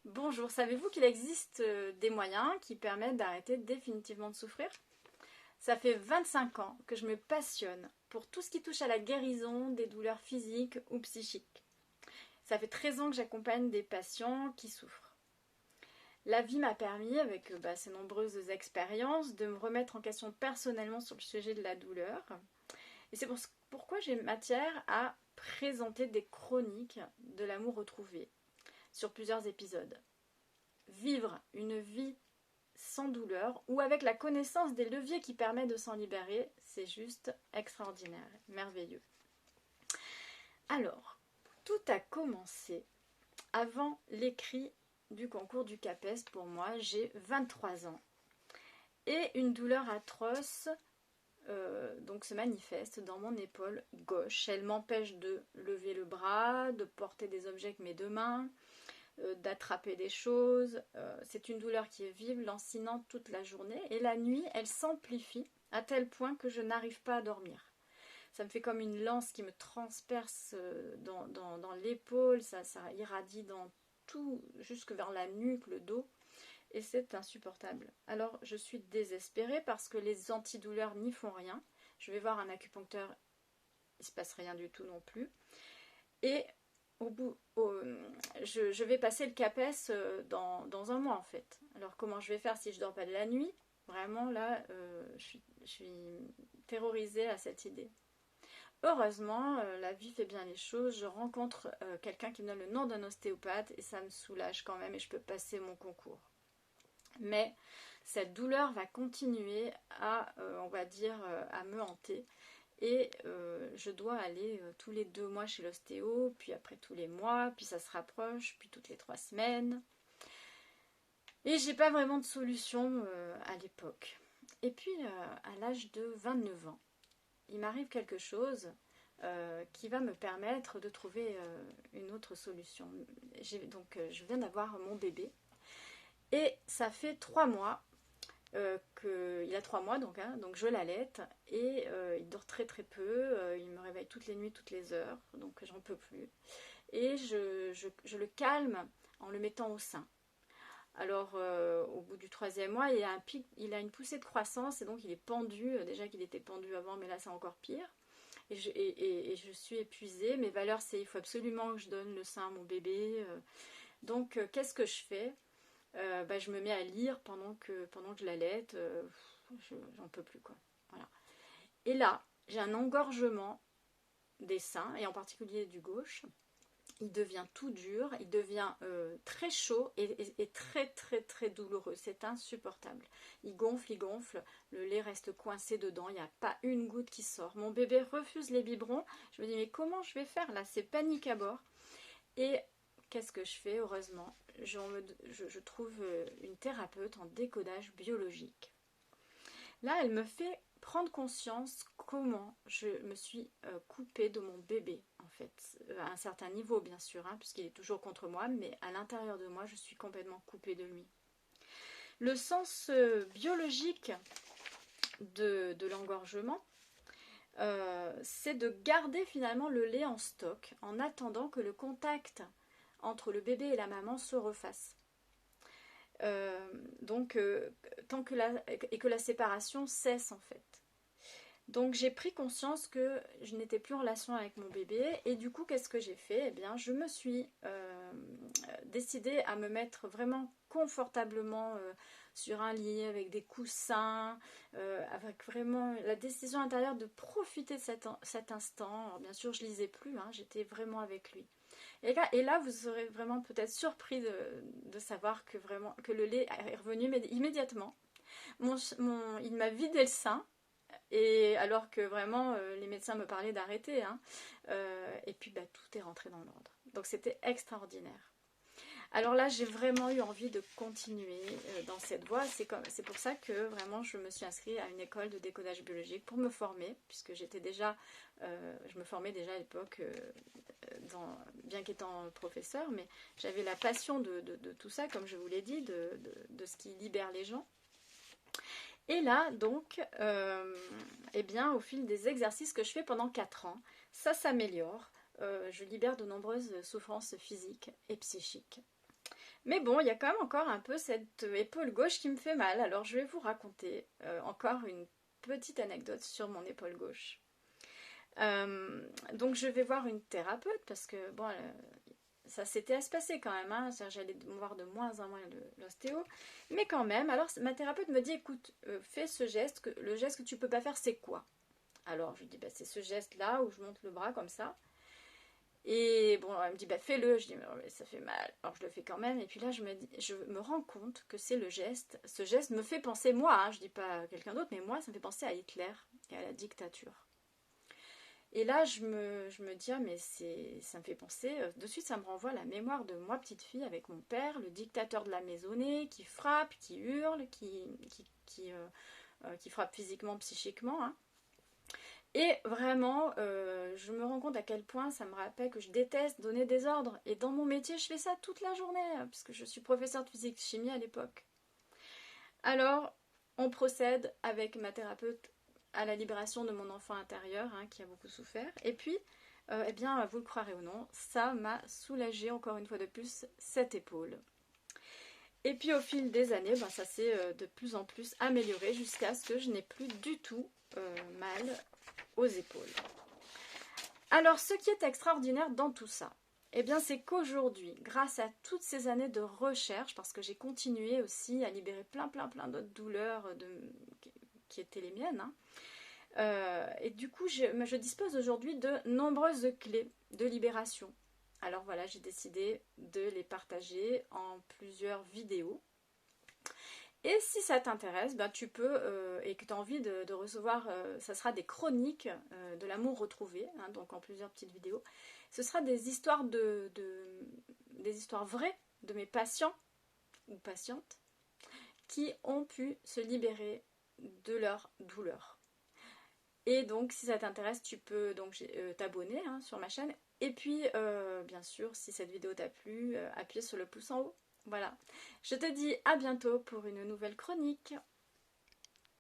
Bonjour, savez-vous qu'il existe des moyens qui permettent d'arrêter définitivement de souffrir? Ça fait 25 ans que je me passionne pour tout ce qui touche à la guérison des douleurs physiques ou psychiques. Ça fait 13 ans que j'accompagne des patients qui souffrent. La vie m'a permis, avec ces nombreuses expériences, de me remettre en question personnellement sur le sujet de la douleur. Et c'est pourquoi j'ai matière à présenter des chroniques de l'amour retrouvé sur plusieurs épisodes. Vivre une vie sans douleur ou avec la connaissance des leviers qui permettent de s'en libérer, c'est juste extraordinaire, merveilleux. Alors, tout a commencé avant l'écrit du concours du CAPES pour moi. J'ai 23 ans et une douleur atroce donc se manifeste dans mon épaule gauche. Elle m'empêche de lever le bras, de porter des objets avec mes deux mains, d'attraper des choses. C'est une douleur qui est vive, lancinante toute la journée. Et la nuit, elle s'amplifie à tel point que je n'arrive pas à dormir. Ça me fait comme une lance qui me transperce dans l'épaule. Ça irradie dans tout, jusque vers la nuque, le dos. Et c'est insupportable. Alors je suis désespérée parce que les antidouleurs n'y font rien. Je vais voir un acupuncteur, il ne se passe rien du tout non plus. Et je vais passer le CAPES dans un mois en fait. Alors comment je vais faire si je dors pas de la nuit? Vraiment là, je suis terrorisée à cette idée. Heureusement, la vie fait bien les choses. Je rencontre quelqu'un qui me donne le nom d'un ostéopathe et ça me soulage quand même et je peux passer mon concours. Mais cette douleur va continuer à, on va dire, à me hanter. Et je dois aller tous les 2 mois chez l'ostéo, puis après tous les mois, puis ça se rapproche, puis toutes les 3 semaines. Et j'ai pas vraiment de solution à l'époque. Et puis à l'âge de 29 ans, il m'arrive quelque chose qui va me permettre de trouver une autre solution. Donc je viens d'avoir mon bébé. Et ça fait 3 mois il a 3 mois donc je l'allaite et il dort très très peu, il me réveille toutes les nuits, toutes les heures, donc j'en peux plus. Et je le calme en le mettant au sein. Alors au bout du 3e mois, il a une poussée de croissance et donc il est pendu, déjà qu'il était pendu avant, mais là c'est encore pire. Et je suis épuisée, mes valeurs c'est il faut absolument que je donne le sein à mon bébé. Donc qu'est-ce que je fais? Je me mets à lire pendant que je l'allaite, j'en peux plus quoi. Voilà. Et là, j'ai un engorgement des seins, et en particulier du gauche. Il devient tout dur, il devient très chaud et très très très douloureux. C'est insupportable. Il gonfle, le lait reste coincé dedans, il n'y a pas une goutte qui sort. Mon bébé refuse les biberons. Je me dis mais comment je vais faire là? C'est panique à bord. Et qu'est-ce que je fais? Heureusement, je trouve une thérapeute en décodage biologique. Là, elle me fait prendre conscience comment je me suis coupée de mon bébé, en fait. À un certain niveau, bien sûr, hein, puisqu'il est toujours contre moi, mais à l'intérieur de moi, je suis complètement coupée de lui. Le sens biologique de l'engorgement, c'est de garder finalement le lait en stock en attendant que le contact entre le bébé et la maman se refasse. Donc tant que la séparation cesse en fait. Donc j'ai pris conscience que je n'étais plus en relation avec mon bébé et du coup qu'est-ce que j'ai fait? Eh bien je me suis décidée à me mettre vraiment confortablement sur un lit avec des coussins, avec vraiment la décision intérieure de profiter de cet instant. Alors, bien sûr je lisais plus, hein, j'étais vraiment avec lui. Et là, vous serez vraiment peut-être surpris de savoir que le lait est revenu immédiatement. Il m'a vidé le sein, et alors que vraiment les médecins me parlaient d'arrêter. Hein. Et puis tout est rentré dans l'ordre. Donc c'était extraordinaire. Alors là, j'ai vraiment eu envie de continuer dans cette voie. C'est pour ça que vraiment je me suis inscrite à une école de décodage biologique pour me former, puisque je me formais déjà à l'époque, bien qu'étant professeur, mais j'avais la passion de tout ça, comme je vous l'ai dit, de ce qui libère les gens. Et là, donc, eh bien, au fil des exercices que je fais pendant 4 ans, ça s'améliore. Je libère de nombreuses souffrances physiques et psychiques. Mais bon, il y a quand même encore un peu cette épaule gauche qui me fait mal. Alors je vais vous raconter encore une petite anecdote sur mon épaule gauche. Donc je vais voir une thérapeute parce que bon, ça s'était espacé quand même, hein. J'allais voir de moins en moins l'ostéo, mais quand même. Alors ma thérapeute me dit, écoute, fais ce geste, le geste que tu peux pas faire, c'est quoi? Alors je lui dis, bah, c'est ce geste-là où je monte le bras comme ça. Et bon, elle me dit, bah fais-le. Je dis, mais ça fait mal. Alors je le fais quand même. Et puis là, je me rends compte que c'est le geste. Ce geste me fait penser, moi, hein, je dis pas à quelqu'un d'autre, mais moi, ça me fait penser à Hitler et à la dictature. Et là, je me dis, ah, mais ça me fait penser, de suite, ça me renvoie à la mémoire de moi, petite fille, avec mon père, le dictateur de la maisonnée, qui frappe, qui hurle, qui frappe physiquement, psychiquement, hein. Et vraiment, je me rends compte à quel point ça me rappelle que je déteste donner des ordres. Et dans mon métier, je fais ça toute la journée, puisque je suis professeure de physique-chimie à l'époque. Alors, on procède avec ma thérapeute à la libération de mon enfant intérieur, hein, qui a beaucoup souffert. Et puis, eh bien, vous le croirez ou non, ça m'a soulagé encore une fois de plus cette épaule. Et puis au fil des années, ben, ça s'est de plus en plus amélioré jusqu'à ce que je n'ai plus du tout mal aux épaules. Alors, ce qui est extraordinaire dans tout ça, eh bien, c'est qu'aujourd'hui, grâce à toutes ces années de recherche, parce que j'ai continué aussi à libérer plein d'autres douleurs qui étaient les miennes, hein, et du coup, je dispose aujourd'hui de nombreuses clés de libération. Alors voilà, j'ai décidé de les partager en plusieurs vidéos. Et si ça t'intéresse, ben tu peux, et que tu as envie de recevoir, ça sera des chroniques de l'amour retrouvé, hein, donc en plusieurs petites vidéos. Ce sera des histoires des histoires vraies de mes patients ou patientes qui ont pu se libérer de leur douleur. Et donc, si ça t'intéresse, tu peux donc t'abonner, hein, sur ma chaîne. Et puis, bien sûr, si cette vidéo t'a plu, appuie sur le pouce en haut. Voilà. Je te dis à bientôt pour une nouvelle chronique.